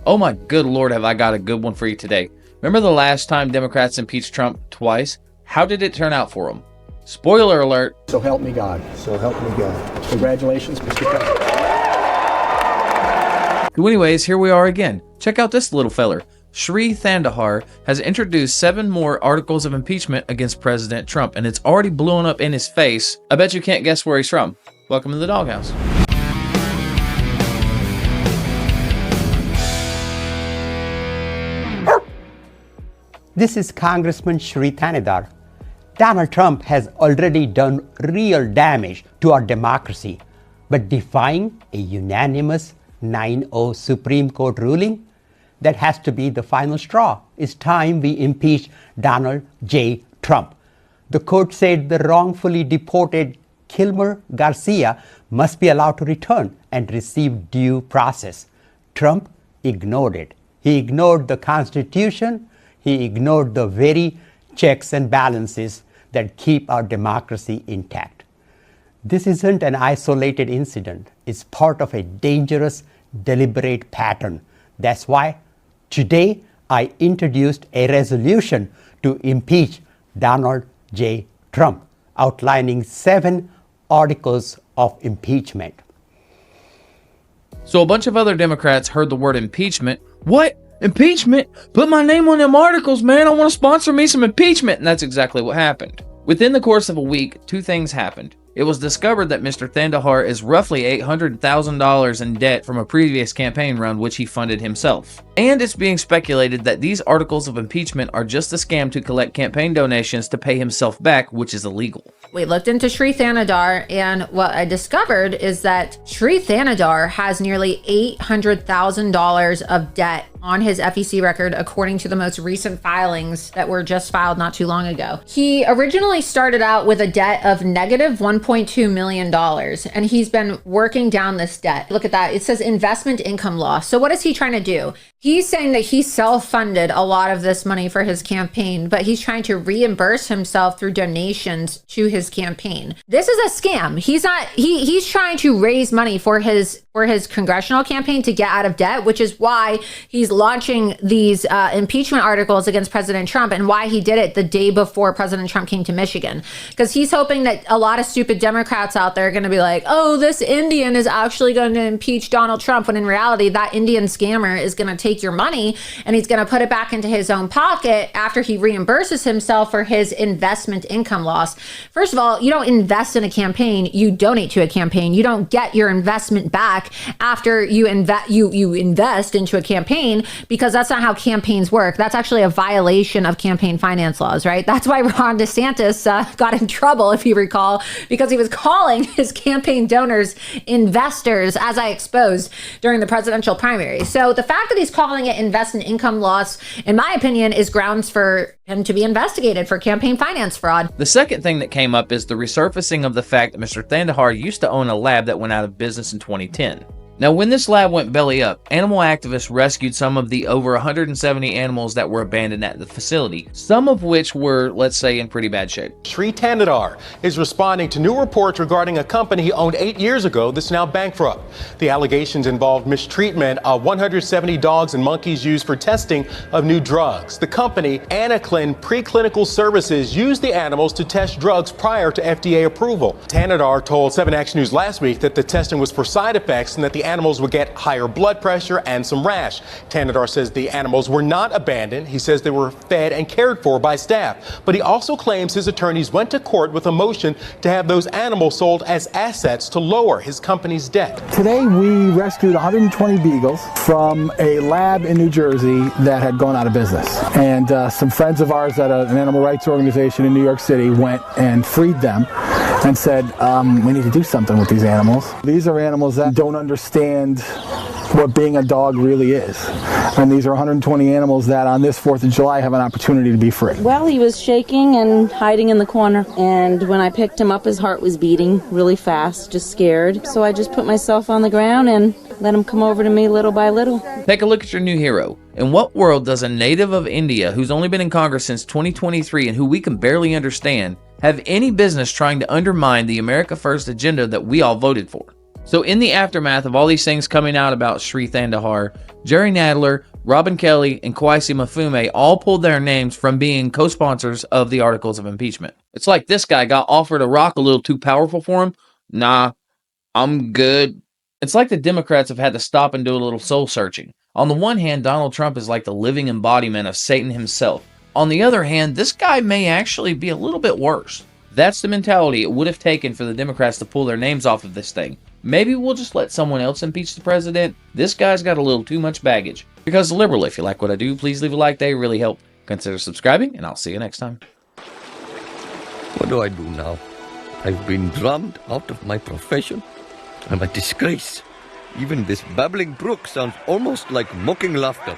Oh my good Lord, have I got a good one for you today. Remember the last time Democrats impeached Trump twice? How did it turn out for them? Spoiler alert. So help me God. So help me God. Congratulations, Mr. President. So anyways, here we are again. Check out this little feller. Shri Thanadar has introduced 7 more articles of impeachment against President Trump, and it's already blown up in his face. I bet you can't guess where he's from. Welcome to the doghouse. This is Congressman Shri Thanadar. Donald Trump has already done real damage to our democracy, but defying a unanimous 9-0 Supreme Court ruling, that has to be the final straw. It's time we impeach Donald J. Trump. The court said the wrongfully deported Kilmer Garcia must be allowed to return and receive due process. Trump ignored it. He ignored the Constitution. He ignored the very checks and balances that keep our democracy intact. This isn't an isolated incident. It's part of a dangerous, deliberate pattern. That's why today I introduced a resolution to impeach Donald J. Trump, outlining 7 articles of impeachment. So a bunch of other Democrats heard the word impeachment. What? Impeachment? Put my name on them articles, man. I want to sponsor me some impeachment. And that's exactly what happened. Within the course of a week, 2 things happened. It was discovered that Mr. Thanadar is roughly $800,000 in debt from a previous campaign run which he funded himself. And it's being speculated that these articles of impeachment are just a scam to collect campaign donations to pay himself back, which is illegal. We looked into Shri Thanadar, and what I discovered is that Shri Thanadar has nearly $800,000 of debt on his FEC record, according to the most recent filings that were just filed not too long ago. He originally started out with a debt of negative $1.2 million, and he's been working down this debt. Look at that. It says investment income loss. So what is he trying to do? He's saying that he self-funded a lot of this money for his campaign, but he's trying to reimburse himself through donations to his campaign. This is a scam. He's trying to raise money for his congressional campaign to get out of debt, which is why he's launching these impeachment articles against President Trump, and why he did it the day before President Trump came to Michigan. Because he's hoping that a lot of stupid Democrats out there are going to be like, oh, this Indian is actually going to impeach Donald Trump, when in reality, that Indian scammer is going to take your money and he's going to put it back into his own pocket after he reimburses himself for his investment income loss. First of all, you don't invest in a campaign, you donate to a campaign. You don't get your investment back after you invest into a campaign, because that's not how campaigns work. That's actually a violation of campaign finance laws, right? That's why Ron DeSantis got in trouble, if you recall, because he was calling his campaign donors investors, as I exposed during the presidential primary. So the fact that he's calling it investment income loss, in my opinion, is grounds for him to be investigated for campaign finance fraud. The second thing that came up is the resurfacing of the fact that Mr. Thanadar used to own a lab that went out of business in 2010. Now, when this lab went belly up, animal activists rescued some of the over 170 animals that were abandoned at the facility, some of which were, let's say, in pretty bad shape. Shri Thanadar is responding to new reports regarding a company he owned 8 years ago that's now bankrupt. The allegations involved mistreatment of 170 dogs and monkeys used for testing of new drugs. The company, Anaclin Preclinical Services, used the animals to test drugs prior to FDA approval. Thanadar told 7 Action News last week that the testing was for side effects and that the animals would get higher blood pressure and some rash. Thanadar says the animals were not abandoned. He says they were fed and cared for by staff. But he also claims his attorneys went to court with a motion to have those animals sold as assets to lower his company's debt. Today we rescued 120 beagles from a lab in New Jersey that had gone out of business. And some friends of ours at an animal rights organization in New York City went and freed them and said, we need to do something with these animals. These are animals that don't understand what being a dog really is. And these are 120 animals that on this 4th of July have an opportunity to be free. Well, he was shaking and hiding in the corner. And when I picked him up, his heart was beating really fast, just scared. So I just put myself on the ground and let him come over to me little by little. Take a look at your new hero. In what world does a native of India who's only been in Congress since 2023 and who we can barely understand have any business trying to undermine the America First agenda that we all voted for? So in the aftermath of all these things coming out about Shri Thanadar, Jerry Nadler, Robin Kelly, and Kweisi Mfume all pulled their names from being co-sponsors of the articles of impeachment. It's like this guy got offered a rock a little too powerful for him. Nah, I'm good. It's like the Democrats have had to stop and do a little soul searching. On the one hand, Donald Trump is like the living embodiment of Satan himself. On the other hand, this guy may actually be a little bit worse. That's the mentality it would have taken for the Democrats to pull their names off of this thing. Maybe we'll just let someone else impeach the president. This guy's got a little too much baggage. Because liberal, if you like what I do, please leave a like. They really help. Consider subscribing, and I'll see you next time. What do I do now? I've been drummed out of my profession. I'm a disgrace. Even this babbling brook sounds almost like mocking laughter.